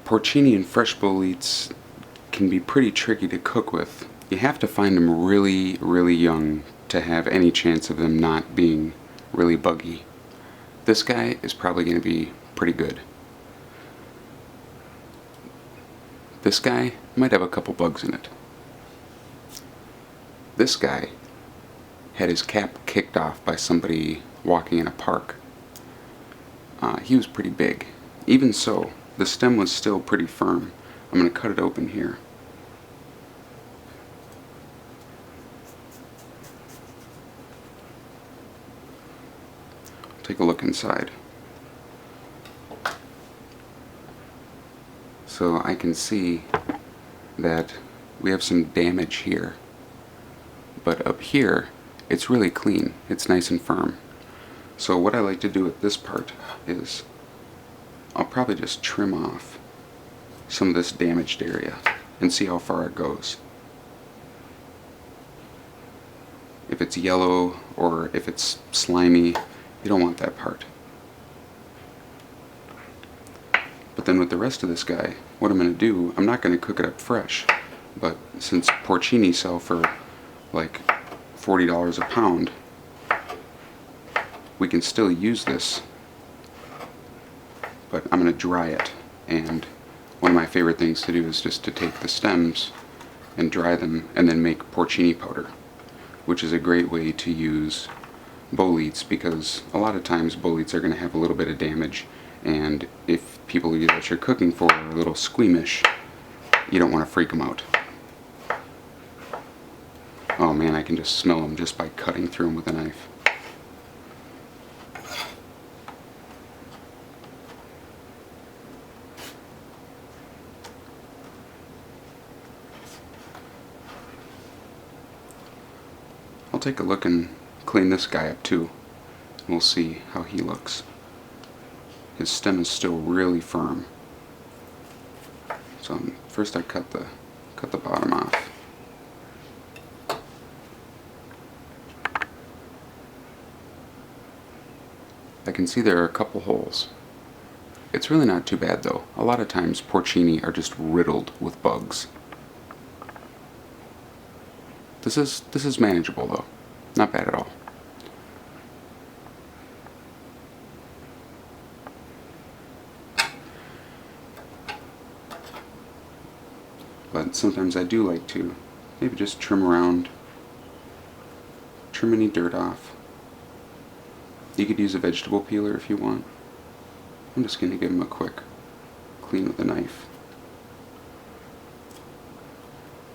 Porcini and fresh boletes can be pretty tricky to cook with. You have to find them really, really young to have any chance of them not being really buggy. This guy is probably going to be pretty good. This guy might have a couple bugs in it. This guy had his cap kicked off by somebody walking in a park. He was pretty big. Even so, the stem was still pretty firm. I'm going to cut it open here. Take a look inside. So I can see that we have some damage here. But up here, it's really clean. It's nice and firm. So what I like to do with this part is I'll probably just trim off some of this damaged area and see how far it goes. If it's yellow or if it's slimy, you don't want that part. But then with the rest of this guy, what I'm going to do, I'm not going to cook it up fresh, but since porcini sell for like $40 a pound, we can still use this, but I'm going to dry it. And one of my favorite things to do is just to take the stems and dry them and then make porcini powder, which is a great way to use boletes, because a lot of times boletes are going to have a little bit of damage, and if people that you're cooking for are a little squeamish, you don't want to freak them out. Oh man, I can just smell them just by cutting through them with a knife. I'll take a look and clean this guy up too. We'll see how he looks. His stem is still really firm. So first I cut the bottom off. I can see there are a couple holes. It's really not too bad though. A lot of times porcini are just riddled with bugs. This is manageable though. Not bad at all. But sometimes I do like to maybe just trim around, trim any dirt off. You could use a vegetable peeler if you want. I'm just going to give them a quick clean with a knife.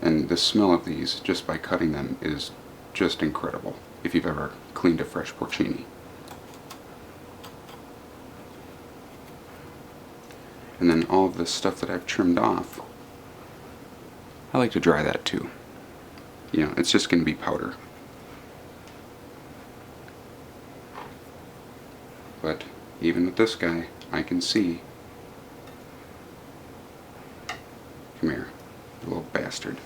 And the smell of these, just by cutting them, is just incredible if you've ever cleaned a fresh porcini. And then all of this stuff that I've trimmed off, I like to dry that too. You know, it's just going to be powder. But even with this guy, I can see. Come here, you little bastard.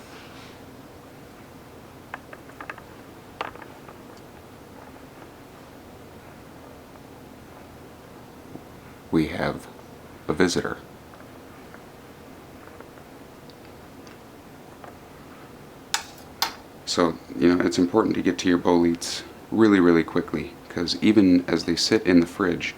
We have a visitor. So, you know, it's important to get to your boletes really, really quickly, because even as they sit in the fridge,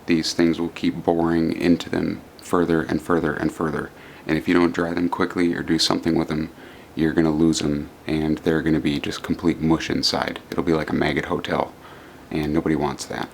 these things will keep boring into them further and further and further. And if you don't dry them quickly or do something with them, you're going to lose them, and they're going to be just complete mush inside. It'll be like a maggot hotel, and nobody wants that.